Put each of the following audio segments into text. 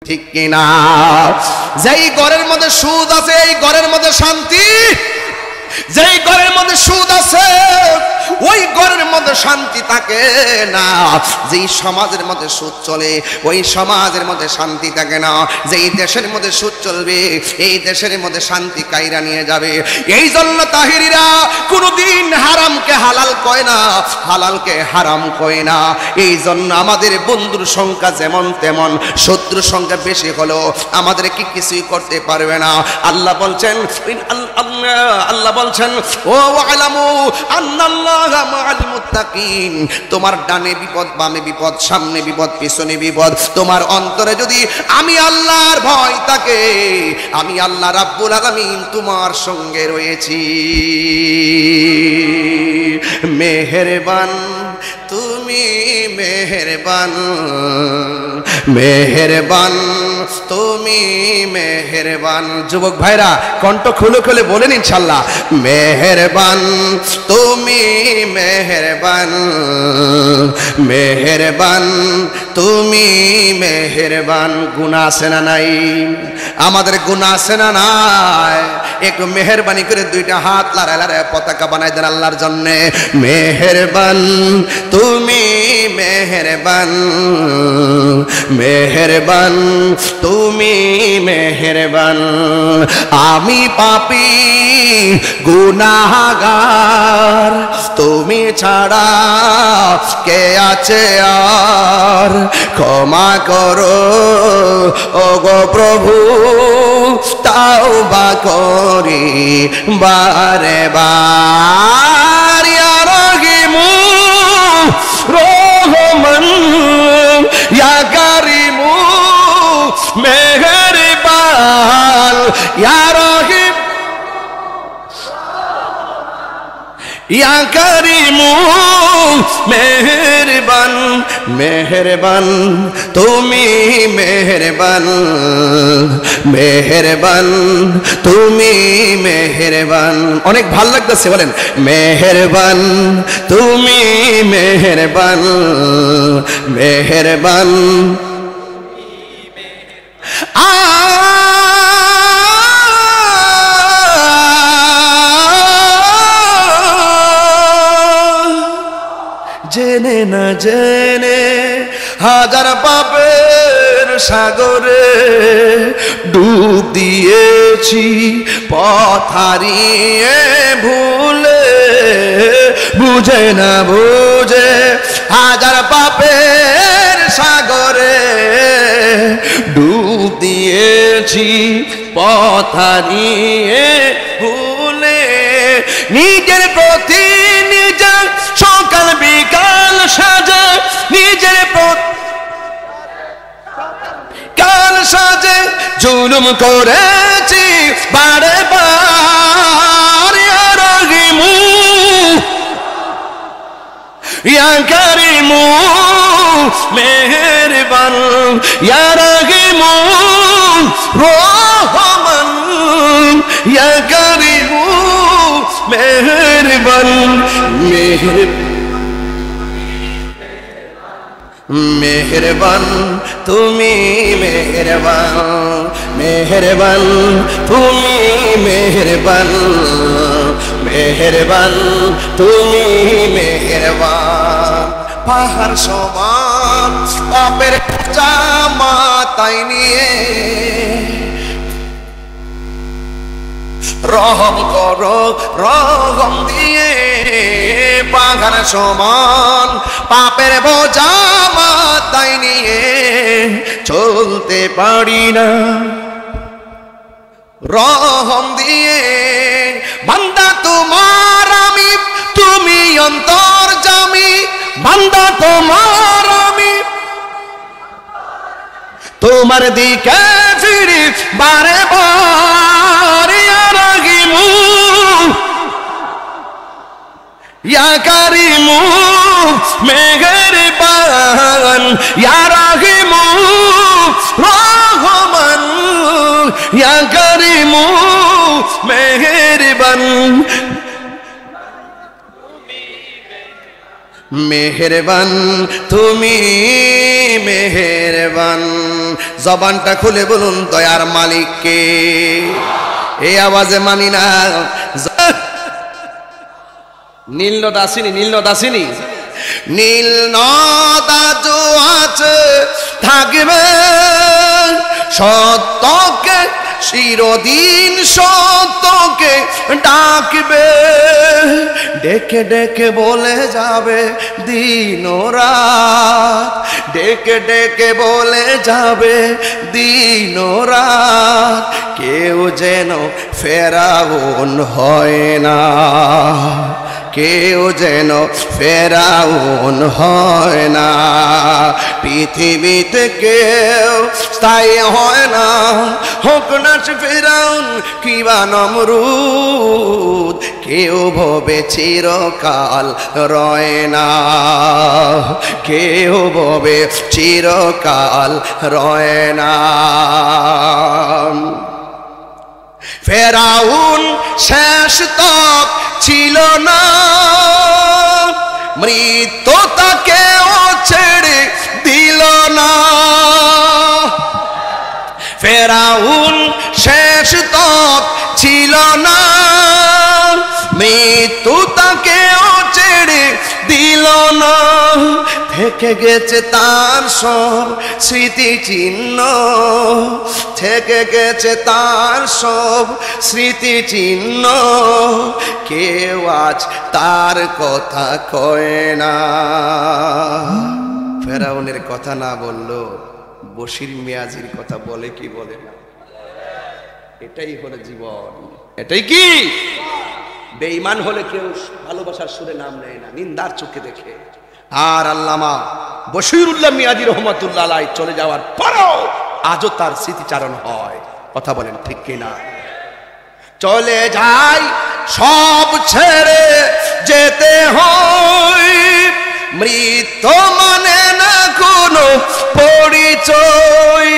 ঠিক কিনা? যেই ঘরের মধ্যে সুদ আছে এই ঘরের মধ্যে শান্তি, যেই ঘরের মধ্যে সুদ আছে ওই ঘরের মধ্যে শান্তি থাকে না। যেই সমাজের মধ্যে সুদ চলে ওই সমাজের মধ্যে শান্তি থাকে না। যেই দেশের মধ্যে সুদ চলবে এই দেশের মধ্যে শান্তি কাইরা নিয়ে যাবে। এই জন্য তাহিরিরা কোনোদিন হারামকে হালাল কয় না, হালালকে হারাম কয় না। এই জন্য আমাদের বন্ধুর সংখ্যা যেমন তেমন, শত্রুর সংখ্যা বেশি হলো আমাদেরকে কিছুই করতে পারবে না। আল্লাহ বলছেন, আল্লাহ বলছেন, ও আলামু আন্নাল্লাহা মাআল মুত্তাকিন। তোমার ডানে বিপদ, বামে বিপদ, সামনে বিপদ, পিছনে বিপদ, তোমার অন্তরে যদি আমি আল্লাহর ভয় থাকে, আমি আল্লাহ রাব্বুল আলামিন তোমার সঙ্গে রয়েছি। মেহেরবান তুমি, মেহেরবান, মেহেরবান তুমি, মেহেরবান। যুবক ভাইরা কণ্ঠ খুলে খুলে বলেন ইনশাআল্লাহ, মেহেরবান তুমি, মেহেরবান, মেহেরবান তুমি, মেহেরবান। গুনাহ আছে না নাই? আমাদের গুনাহ আছে না নাই? একটু মেহেরবানি করে দুইটা হাত লাড়ায় লাড়ায় পতাকা বানাই দেন আল্লাহর জন্যে। মেহেরবান তুমি, মেহেরবান, মেহেরবান তুমি, মেহেরবান। আমি পাপী গুনাহগার, তুমি ছাড়া কে আছে আর? ক্ষমা করো ওগো প্রভু, তাওবা করি বারে বার। ইয়া রহিমু রহমান, ইয়া কারিমু মেহেরবান, ইয়া রহিম ইয়া কারিমু মেহেরবান। মেহেরবান তুমি, মেহেরবান, মেহেরবান তুমি, মেহেরবান। অনেক ভালো লাগতেছে, বলেন মেহেরবান তুমি, মেহেরবান, মেহেরবান। জেনে না জেনে হাজার পাপের সাগরে ডুব দিয়েছি, পথ হারিয়ে ভুলে, বুঝে না বুঝে হাজার পাপের সাগরে ডুব দিয়েছি, পথ হারিয়ে ভুলে। নিজের প্রতি নিজের সকাল বিকাল সাজে, নিজের কাল সাজে জুলুম করেছি বারে বার। ইয়া রহিমু ইয়া কারিমু মেহেরবান, ইয়া রহিমু রহমান, ইয়া কারিমু মেহেরবান। মেহেরবান তুমি, মেহেরবান, মেহেরবান তুমি, মেহেরবান, মেহেরবান তুমি, মেহেরবান। পাহাড় সমান পাপের জামাতাই নিয়ে রহম করো, রহম দিয়ে। পাহাড় সমান পাপের বোঝা মাথায় নিয়ে চলতে পারি না, রহম দিয়ে। বান্দা তোমার আমি, তুমি অন্তর্যামী, বান্দা তোমার আমি, তোমার দিকে ফিরি বারে বার। ইয়া রহিমু ইয়া কারিমু মেহেরবান, ইয়া রহিমু রহমান, ইয়া কারিমু মেহেরবান। মেহেরবান তুমি, মেহেরবান। জবানটা খুলে বলুন দয়ার মালিক কে? এই আওয়াজে মানি না। নীল নদ আসেনি, নীল নদ আসেনি, নীল নদ আজও আছে, থাকবে সত্যকে চিরদিন, সত্যকে ডাকবে, ডেকে ডেকে বলে যাবে দিন ও রাত, ডেকে ডেকে বলে যাবে দিন ও রাত, কেউ যেন ফেরাউন হয় না, কেউ যেন ফেরাউন হয় না। পৃথিবীতে কেউ স্থায়ী হয় না, হোক না সে ফেরাউন কিবা নমরুদ, কেউ ভবে চিরকাল রয় না, কেউ ভবে চিরকাল রয় না। ফেরাউন শেষ তক ছিল না, মৃত্যু তাকেও ছেড়ে দিল না। ফেরাউন শেষ তক ছিল না, মৃত্যু তাকেও ছেড়ে দিল না। থেকে গেছে তার সব স্মৃতি চিহ্ন, থেকে গেছে তার সব স্মৃতি চিহ্ন, কেউ আজ তার কথা কয় না। ফেরাউনের কথা না বললো, বশির মিয়াজির কথা বলে কি বলে না? এটাই হলো জীবন, এটাই কি? বেঈমান হলে কেউ ভালোবাসার সুরে নাম নেয় না, নিন্দার চোখে দেখে। আর আল্লামা বশিরুল্লাহ মিয়াজি রহমাতুল্লাহ আলাইহি চলে যাওয়ার পরও আজও তার স্মৃতিচারণ হয়। কথা বলেন ঠিক কিনা? চলে যায় সব ছেড়ে যেতে হয়, মৃত্যু মানে না কোনো পরিচয়।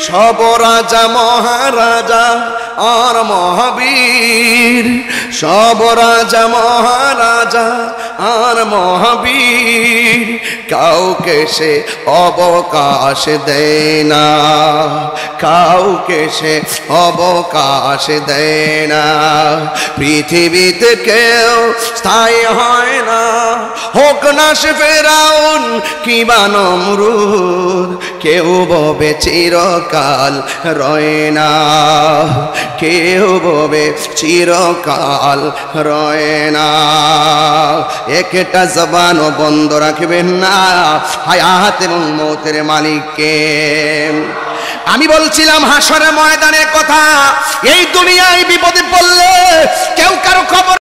সব রাজা মহারাজা আর মহাবীর, সব রাজা মহারাজা আর মহাবীর, কাউকে সে অবকাশ দেয় না, কাউকে সে অবকাশ দেয় না। পৃথিবীতে কেউ স্থায়ী হয় না, হোক না সে ফেরাউন কিবা নমরুদ, কেউ ববে চিরকাল রয় না, কেউ ববে চিরকাল রয় না। একটা জবানও বন্ধ রাখবেন না হায়াত এবং মৌতের মালিককে। আমি বলছিলাম হাসরের ময়দানের কথা। এই দুনিয়ায়